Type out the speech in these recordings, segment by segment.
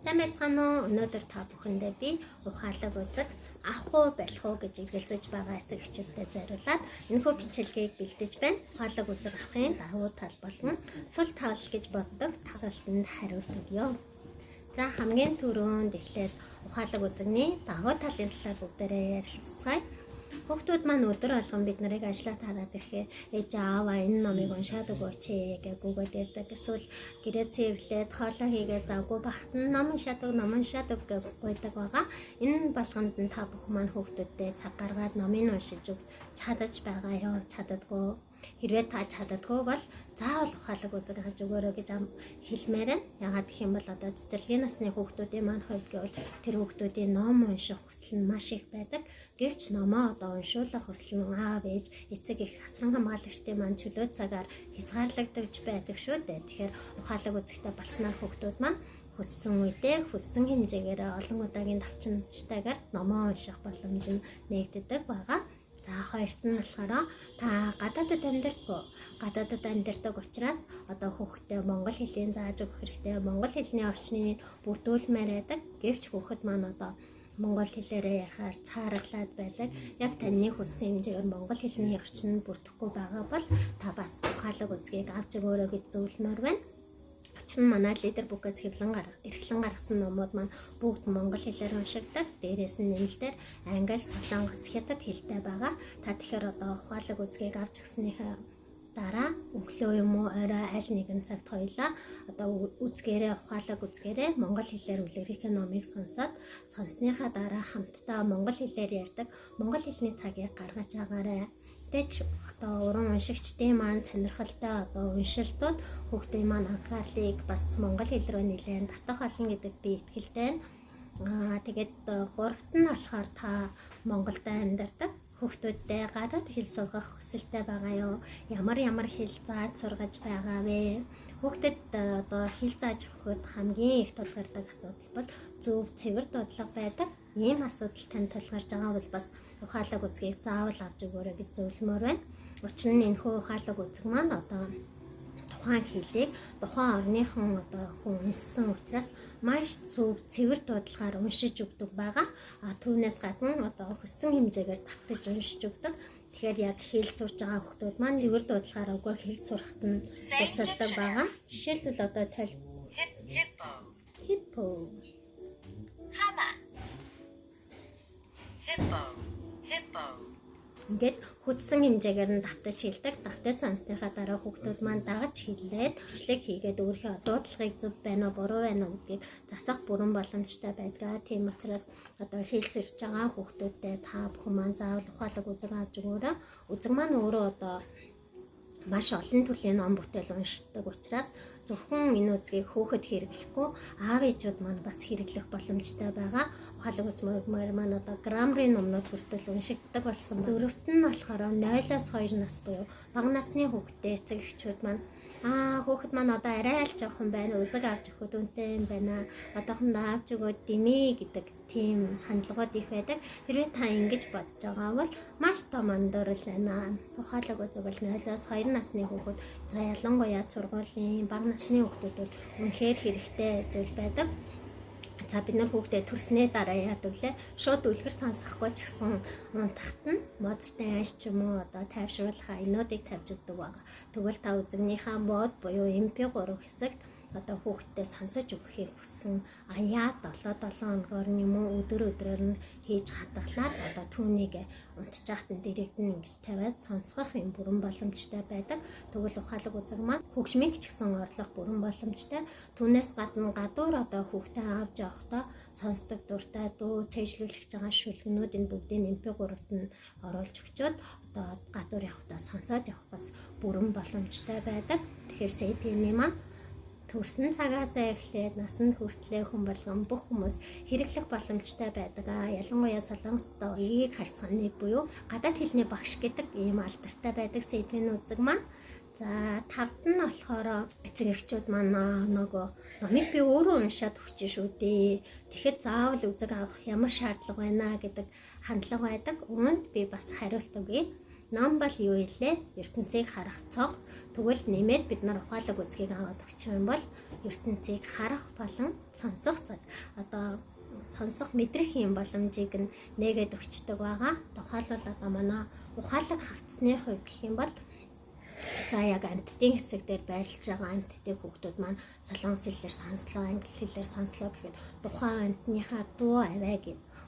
Сайн байцгаана уу? Өнөөдөр та бүхэндээ би ухаалаг үзэг авах уу болох уу гэж эргэлзэж байгаа эцэг эхчүүдэд зориулаад энэхүү бичлэгийг бэлдэж байна. Ухаалаг үзэг авахын давуу тал болон сул тал гэж боддог асуултанд хариулт өгье. За хамгийн түрүүнд эхлээд ухаалаг үзэгний давуу талын талаар бүгдээрээ ярилцгаая. Хүүхдүүд маань өдөр болгон бид нарыг ажиллаад хараад ирэхээр ээж ааваа энэ номыг уншаад өгөөч гэж гүгээд ирдэг. Эсвэл гэрээ цэвэрлээд хоолоо хийгээд завгүй багт нь ном уншаад өг гэж гуйдаг байгаа. Энэ болгонд нь та бүхэн маань хүүхдүүдтэй цаг гаргаад номыг уншиж өгч чадаж байгаа ёо, чаддаггүй. Хэрвээ та чаддаггүй бол заавал ухаалаг үзэг авч өгөөрэй гэж хэлмээр байна. Ягаад гэх юм бол одоо цэцэрлэгийн насны хүүхдүүдийн маань хувьд гэвэл тэр хүүхдүүдийн ном унших хүсэл нь маш их байдаг. Гэвч номоо одоо уншуулах хүсэл нь аав ээж эцэг их асран хамгаалагчдын маань чөлөө цагаар хязгаарлагдаж байдаг шүү дээ. Тэгэхээр ухаалаг үзэгтэй болсноор хүүхдүүд маань хүссэн үедээ хүссэн хэмжээгээр олон удаагийн давчимжтайгаар номоо унших боломж нь нэгддэг байгаа. За хоёрт нь болохоор та гадаадд амьдардаг учраас одоо хүүхдэд монгол хэлийг зааж өгөх хэрэгтэй. Монгол хэлний орчныг бүрдүүлмээр байдаг. Гэвч хүүхэд маань одоо монгол хэлээрээ ярихаар цааргалаад байдаг. Яг таны хүссэн хэмжээгээр монгол хэлний орчин нь бүрдэхгүй байгаа бол та бас ухаалаг үзгийг авч өгөөрэй гэж зөвлөмөр байна. Учир нь манай лидер бүкээс эрхлэн гаргасан номууд маань бүгд монгол хэлээр уншигдаг. Дээрээс нь нэмэлтээр англи, солонгос, хятад хэлтэй байгаа. Та тэгэхээр одоо ухаалаг үзгийг авч өгснийхээ дараа өглөө юм уу орой аль нэгэн цагт хоёлаа одоо ухаалаг үзгээрээ монгол хэлээр үлгэрийнхээ номыг сонссныхаа дараа хамтдаа монгол хэлээр ярьдаг монгол хэлний цагийг гаргаж агаарай. Тэч одоо уран уншигчдын маань сонирхолтой одоо уншилтууд хүүхдийн маань анхаарлыг бас монгол хэл рүү нэлээд татах олон гэдэг би итгэлтэй байна. Тэгээд гуравт нь болохоор та Монголд амьдардаг хүүхдүүдтэй гадаад хэл сургах хүсэлтэй байгаа юу? Ямар хэл зааж сургаж байгаа вэ? Хүүхдэд одоо хэл зааж өгөхөд хамгийн их тулгардаг асуудал бол зөв цэвэр дуудлага байдаг. Ийм асуудал танд тулгарч байгаа бол бас ухаалаг үзгийг заавал авч өгөөрэй гэж зөвлөмөр байна. Учир нь энэхүү ухаалаг үзэг маань одоо тухайн хэлийг тухайн орныхон одоо хүн уншсан учраас маш зөв цэвэр дуудлагаар уншиж өгдөг байгаа. Түүнээс гадна одоо хүссэн хэмжээгээр давтаж уншиж өгдөг. Тэгэхээр яг хэл сурж байгаа хүүхдүүд маань цэвэр дуудлагаар өгөө хэл сурахад нь тусалдаг байгаа. Жишээлбэл одоо hippo ингээд хүссэн хэмжээгээр нь давтаж хэлдэг. Давтаж сонссныхаа дараа хүүхдүүд маань дагаж хэлээд бичлэг хийгээд өөрийнхөө дуудлагыг зөв байна уу, буруу байна уу гэдгийг засах бүрэн боломжтой байдаг. Тийм учраас одоо хэл сурж байгаа хүүхдүүдтэй та бүхэн маань заавал ухаалаг үзэг авч өгөөрэй. Үзэг маань өөрөө одоо маш олон төрлийн ном бүтээл уншдаг учраас зөвхөн энэ үзгийг хүүхэд хэрэглэхгүй аав ээжүүд маань бас хэрэглэх боломжтой байгаа. Ухаалаг үзмээр маань одоо граммарын номнууд хүртэл уншигддаг болсон. Дөрөвт нь болохоор 0-2 нас буюу бага насны хүүхэдтэй эцэг эхчүүд маань хүүхэд маань одоо арай аль жоохон байна, үзэг авч өгөхөд үнэтэй юм байна. Одоохондоо авч өгөөд димээ гэдэг тийм хандлагууд их байдаг. Хэрвээ та ингэж бодож байгаа бол маш том андуурал байна. Ухаалаг үзэг бол 0-2 насны хүүхэд за ялангуяа сургуулийн бага насны хүүхдүүд бол үнэхээр хэрэгтэй зүйл байдаг. За бид нар хүүхдээ төрснээ дараа яадаг лээ. Шууд үлгэр сонсохгүй ч гэсэн унтахт нь модерн аш ч юм уу одоо тайвшруулах айнуудыг тавьж өгдөг байгаа. Тэгвэл та үзэгнийхээ мод буюу MP3 хэсэгт одоо хүүхдтэй сонсож өгөхийг хүссэн аяа 7 хоногор юм уу өдрөөр нь хийж хадгалаад одоо түүнийг унтчихт нь дэрэгдэн ингэж тавиад сонсгох юм бүрэн боломжтой байдаг. Тэгвэл ухаалаг үзэг маань хөгжмийн ч гэсэн орлох бүрэн боломжтой. Түүнээс гадна гадуур одоо хүүхдээ авч явахдаа сонсдог дуртай дуу цээжлүүлэх байгаа шүлгэнүүдийн бүгдийг MP3-т нь оруулж өгчөөд одоо гадуур явахдаа сонсоод явах бас бүрэн боломжтой байдаг. Тэгэхээр CPN-ийн маань төрсөн цагаас эхлээд насанд хүртлэх хүн болгон бүх хүмүүс хэрэглэх боломжтой байдаг. Ялангуяа солонгостой эгийг харьцах нэг буюу гадаад хэлний багш гэдэг ийм алдартай байдаг CPN үзэг маань. За тавд нь болохоор эцэг эхчүүд маань нөгөө номыг би өөрөө уншаад өгч шүү дээ. Тэгэхэд заавал үзэг авах ямар шаардлага байна гэдэг хандлага байдаг. Үүнд би бас хариулт өгье. Ном бол юу илээ? ертөнцийг харах цонх. Тэгвэл нэмээд бид нар ухаалаг үзгийг аваад өгчих юм бол ертөнцийг харах болон сонсох цаг. Одоо сонсох мэдрэх юм боломжийг нээгээд өгчдөг байгаа. Тухайлбал одоо манай ухаалаг хавцсны хувьд гэх юм бол за яг амьтдын хэсэг дээр байрлаж байгаа амьтдын хүүхдүүд маань солонгос хэлээр сонслоо, англи хэлээр сонслоо гэхэд тухайн амьтныхаа дуу авайг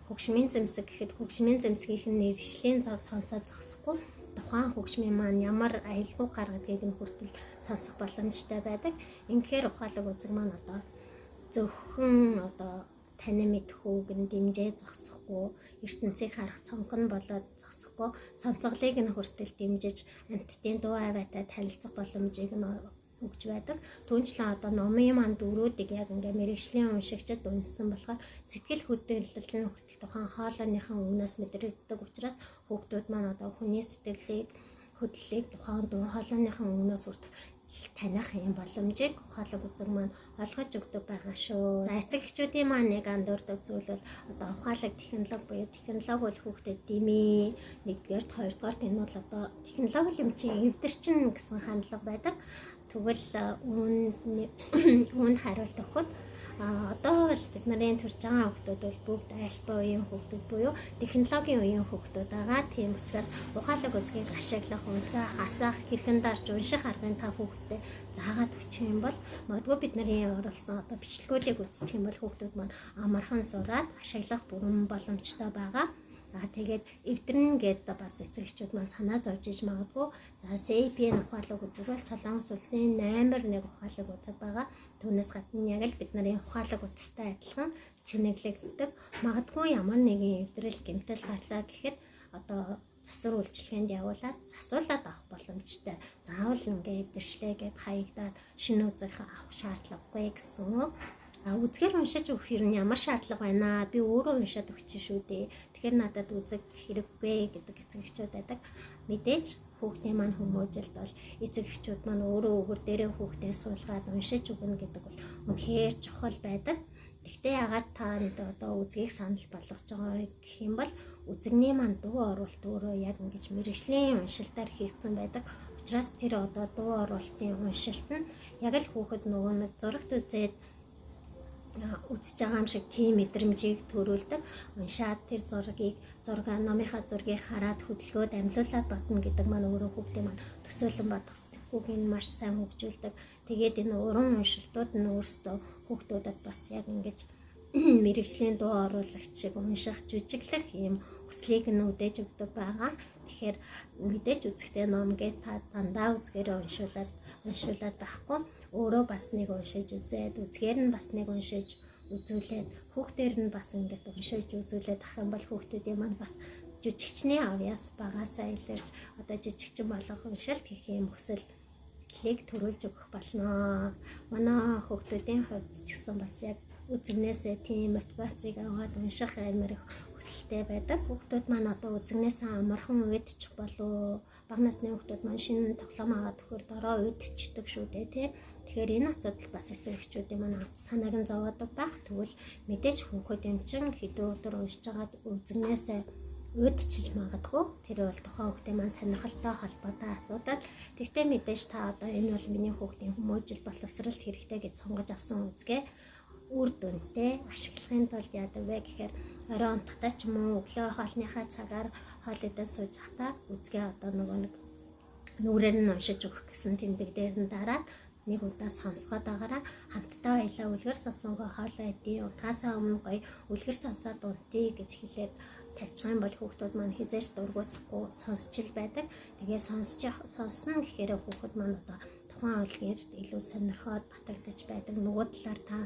хөгшмийн зэмсэг гэхэд хөгшмийн зэмсгийнх нь нэршлийн зав сонсоод зогсохгүй тухайн хөгшмийн маань ямар аялал гаргадгийг нь хүртэл сонсох боломжтой байдаг. Инхээр ухаалаг үзэг маань одоо зөвхөн одоо тань мэдэх үг нь дэмжээ зогсохгүй, ертөнцийг харах цонх нь болоод зогсохгүй, сонсголыг нь хүртэл дэмжиж амьтдын дуу аваатай танилцах боломжийг нь өгч байдаг. Түүнчлэн одоо номын маань дөрүүдийг яг ингээ мэрэгжлийн уншигчид уншсан болохоор сэтгэл хөдлөл нь хүртэл тухайн хоолойныхан өмнөөс мэдрэгддэг учраас хүүхдүүд маань одоо хүний сэтгэлийг хөдлөлийг тухайн дуу хоолойныхан өмнөөс хүртэл таних юм боломжийг ухаалаг үзэг маань олгож өгдөг байгаа шүү. За эцэг эхчүүдийн маань нэг андуурдаг зүйл бол одоо ухаалаг технологи буюу технологи бол хүүхдэд дэмий нэгдүгээрт хоёрдугаарт энэ бол одоо технологи юм чинь эвдэрчин гэсэн хандлага байдаг. Тэгвэл үүнд хариулт өгөхөд одоо бол бид нарын төрж байгаа хүүхдүүд бол бүгд альпа үеийн хүүхдүүд буюу технологийн үеийн хүүхдүүд байгаа. Тийм учраас ухаалаг үзгийг ашиглах, унтраа хасах, хэрхэн дарж унших аргын та хүүхдэд заагаад өгчих юм бол магадгүй бид нарын оруулсан одоо бичлэгүүдийг үзчих юм бол хүүхдүүд маань амархан сураад ашиглах бүрэн боломжтой байгаа. Тэгээд эвдэрнэ гэдэг бас эцэгчүүд маань санаа зовж иж магадгүй. За SAPN ухаалаг үзэг бол Солонгос улсын номер 1 ухаалаг үзэг байгаа. Түүнээс гадна яг л бид нарын ухаалаг үзэгтэй адилхан цэнэглэгддэг. Магадгүй ямар нэгэн эвдрэл гэмтэл гарлаа гэхэд одоо засвар үйлчилгээнд явуулаад засварлаад авах боломжтой. Заавал ингээ эвдэршлээ гэд хаягдаад шинэ үзэг авах шаардлагагүй гэсэн үг. Үзгээр уншиж өгөх юм ямар шаардлага байна? Би өөрөө уншаад өгч шүү дээ. Тэгэхээр надад үзэг хэрэггүй гэдэг эцэг эхчүүд байдаг. Мэдээж хүүхдийн маань хүмүүжилт бол эцэг эхчүүд маань өөрөө өгөр дээрээ хүүхдээ суулгаад уншиж өгнө гэдэг бол үнэхээр чухал байдаг. Гэхдээ ягаад та одоо үзгийг санал болгож байгаа гэх юм бол үзэгний маань дуу оруулалт өөрөө яг ингэж мэрэгжлийн уншилтаар хийгдсэн байдаг. Учираас тэр одоо дуу оруулалтын уншилт нь яг л хүүхэд нөгөө нэг зурагт үзээд үзэж байгаа юм шиг тийм мэдрэмжийг төрүүлдэг. Уншаад тэр номынхаа зургийг хараад хөдөлгөөд амьлуулад бодно гэдэг маань өөрөө хүүхдийн маань төсөөлөн бодох сэтгэхүйг нь маш сайн хөгжүүлдэг. Тэгээд энэ уран уншилтууд нь өөрсдөө хүүхдүүдэд бас яг ингэж мэрэгжлийн дуу оруулагч шиг унших, жүжиглэх ийм хүслийг нь үдээж өгдөг байгаа. Тэгэхээр мэдээж үзэхдээ ном гэж та дандаа үзгээрээ уншуулад байхгүй. Өөрөө бас нэг уншиж үзээд, үзгээр нь бас нэг уншиж үзүүлээд, хүүхдээр нь бас ингээд уншиж үзүүлээд ах юм бол хүүхдүүдийн маань бас жүжигчний авьяас багасаа илэрч одоо жүжигчин болох уншилт хийх юм хүсэлийг төрүүлж өгөх болно. Манай хүүхдүүдийн хувьд ч гэсэн бас яг үзэгнээсээ тийм мотивацийг аваад унших амар их хүсэлтэй байдаг. Хүүхдүүд маань одоо үзэгнээсээ амархан уйдчих болов. Бага насны хүүхдүүд маань шинэ тоглоом аваад өгөхөөр дороо уйдчихдаг шүү дээ, тий. Тэгэхээр энэ асуудал бас эцэг эхчүүдийн маань санааг нь зовоодог байх. Тэгвэл мэдээж хүүхэд юм чин хэдэн өдөр уншиж байгаад үзэгнээсээ уйдчиж магадгүй. Тэр бол тухайн хүүхдийн маань сонирхолтой холбоотой асуудал. Тэгтээ мэдээж та одоо энэ бол миний хүүхдийн хүмүүжил боловсралт хэрэгтэй гэж сонгож авсан үзгээ үр дүнтэй ашиглахын тулд яадаг вэ гэхээр орой унтахтаа ч юм уу өглөө хоолныхаа цагаар хоол идэж сууж байхдаа үзгээ одоо нөгөө нэг нүрээр нь уншиж өгөх гэсэн тэмдэг дээр нь дараад нэг удаа сонсгоод байгаараа хамтдаа баялаа үлгэр сонсонгоо хоолоо идээ утгаасаа өмнө гоё үлгэр сонсоод унтъя гэж хэлээд тавьчих юм бол хүүхдүүд маань хизээч дургуутсахгүй сонсчил байдаг. Тэгээ сонсно гэхээр хүүхэд маань одоо тухайн үлгээр илүү сонирхоод батагдаж байдаг. Нөгөө талаар та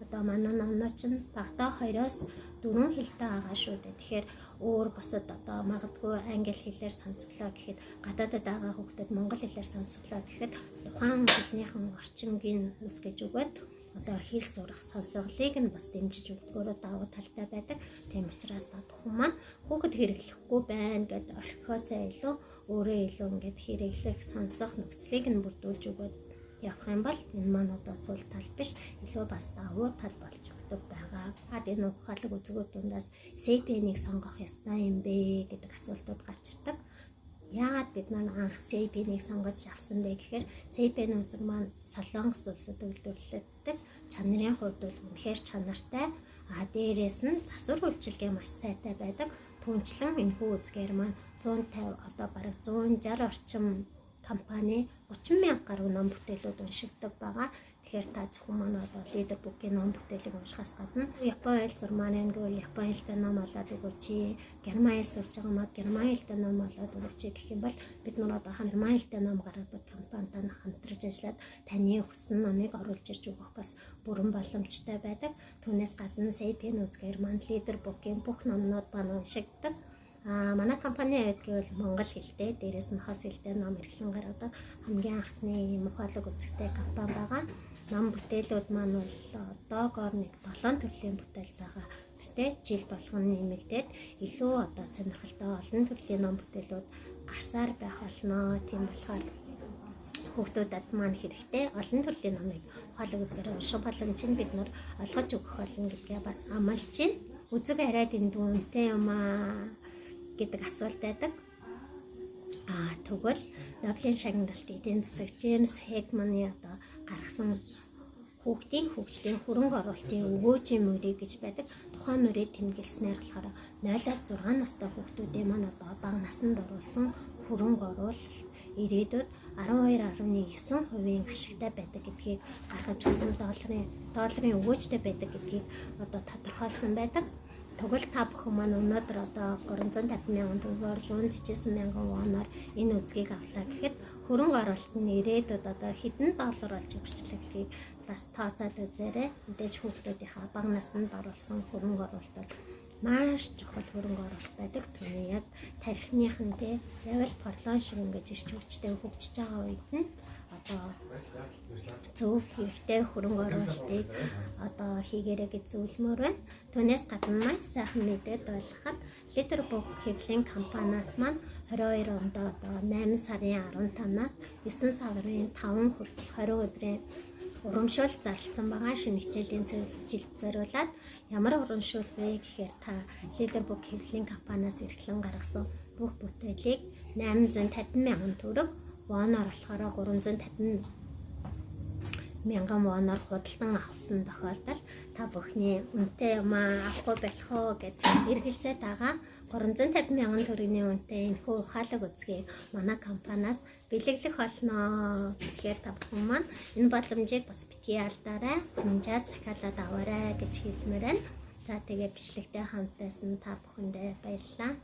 одоо манай номноо чинь багтаа 2-4 хэлтэй байгаа шүү дээ. Тэгэхээр өөр бусад одоо магадгүй англи хэлээр сонсголоо гэхэд гадаадд байгаа хүүхдэд монгол хэлээр сонсголоо гэхэд тухайн хэлнийхэн орчингийн үсгэж өгөөд одоо хэл сурах сонсголыг нь бас дэмжиж өгдөгөөрөө давуу талтай байдаг. Тийм учраас та бүхэн маань хүүхэд хэрэглэхгүй байна гэд орхихоосоо илүү өөрөө илүү ингээд хэрэглэх сонсох нөхцөлийг нь бүрдүүлж өгөөд явах юм бол энэ маань одоо сул тал биш илүү бас давуу тал болж өгдөг байгаа. Энэ ухаалаг үзэгүүд дундаас SAPN-ийг сонгох ёстой юм бэ гэдэг асуултууд гарч ирдэг. Яагаад бид анх CP-нийг сонгож авсан бэ гэхээр CP-ийн үзэг маань Солонгос улсад үйлдвэрлэгддэг. Чанарын хувьд бол үнэхээр чанартай. Дээрээс нь засвар үйлчилгээ маш сайтай байдаг. Түүнчлэн энэхүү үзгээр маань 150 одоо бараг 160 орчим компани 30,000 гаруй ном бүтээлүүд уншигдаг байгаа. Тэгэхээр та зөвхөн манай одоо лидер бүкийн ном бүтээлийг уншихаас гадна Япон хэл сурмаар гэвэл Япон хэлтэй ном олоод өгөөч. Герман хэл сурж байгаа мод Герман хэлтэй ном олоод өгөөч гэх юм бол бид нар одоо Герман хэлтэй ном гаргадаг компанитай хамтарч ажиллаад таны хүссэн номыг оруулж ирж өгөх бас бүрэн боломжтой байдаг. Түүнээс гадна CP-ийн үзгээр маань лидер бүкийн бүх номнууд маань уншигдаг. Манай компани гэвэл монгол хэлтэй, дээрээс нь хос хэлтэй ном эрхлэн гаргадаг хамгийн анхны ийм ухаалаг үзэгтэй компани байгаа. Ном бүтээлүүд маань бол одоогоор нэг 7 төрлийн бүтээл байгаа. Гэхдээ жил болгоно нэмэгдээд илүү одоо сонирхолтой олон төрлийн ном бүтээлүүд гарсаар байх болно. Тийм болохоор хүүхдүүдэд маань хэрэгтэй олон төрлийн номыг ухаалаг үзгээр унших боломжийг бид нар олгож өгөх болно гэдгээ бас амлаж байна. Үзэг арай дэндүүнтэй юм гэдэг асуулт байдаг. Тэгвэл Нобелийн шагналт эдийн засаг Джеймс Хекманы одоо гаргасан хүүхдийн хөгжлийн хөрөнгө оруулалтын өгөөжийн мөрийг гэж байдаг. Тухайн мөрийг тэмдэглэснээр болохоор 0-6 настай хүүхдүүдийн маань одоо бага наснд оруулсан хөрөнгө оруулалт ирээдүйд 12.9% ашигтай байдаг гэдгийг гаргаж өгсөн долларын өгөөжтэй байдаг гэдгийг одоо тодорхойлсон байдаг. Тэгвэл та бүхэн маань өнөөдөр одоо 350,000 төгрөгөөр 149,000 воноор энэ үзгийг авлаа гэхэд хөрөнгө оруулалт нь ирээдүйд одоо хэдэн доллар болж өрчлөх гэдгийг бас тооцоод үзээрэй. Мэдээж хүүхдүүдийнхаа бага наснд оруулсан хөрөнгө оруулалт бол маш чухал хөрөнгө оруулалт байдаг. Түүний яг тарихныхан яг л порлон шиг ингэж ирч хүчтэй хөгжиж байгаа үед нь одоо зөв хэрэгтэй хөрөнгө оруулалтыг одоо хийгээрэй гэж зөвлөмөр байна. Түүнээс гадна маш сайхан мэдээд ойлгоход Leader Book хэвлэлийн компаниас маань 22 онд одоо 8 сарын 15-наас 9 сарын 5 хүртэл 20 өдрийн урамшуул зарласан байгаа. Шинэ хичээлийн жилд зориулаад ямар урамшуул вэ гэхээр та Leader Book хэвлэлийн компаниас эрхлэн гаргасан бүх бүтээлийг 850,000 төгрөг воноор болохоор 350,000 воноор худалдан авсан тохиолдолд та бүхний үнэтэй юм авахгүй болох уу гэд эргэлзээд байгаа. 350,000 төгрөгийн үнэтэй энэхүү ухаалаг үзгийг манай компаниас бэлэглэх болно. Тэгэхээр та бүхэн маань энэ боломжийг бас битгий алдаарай. Хэмжээд захиалаад аваарай гэж хэлмээр байна. За тэгээ бичлэгтэй хамт байсан та бүхэндээ баярлалаа.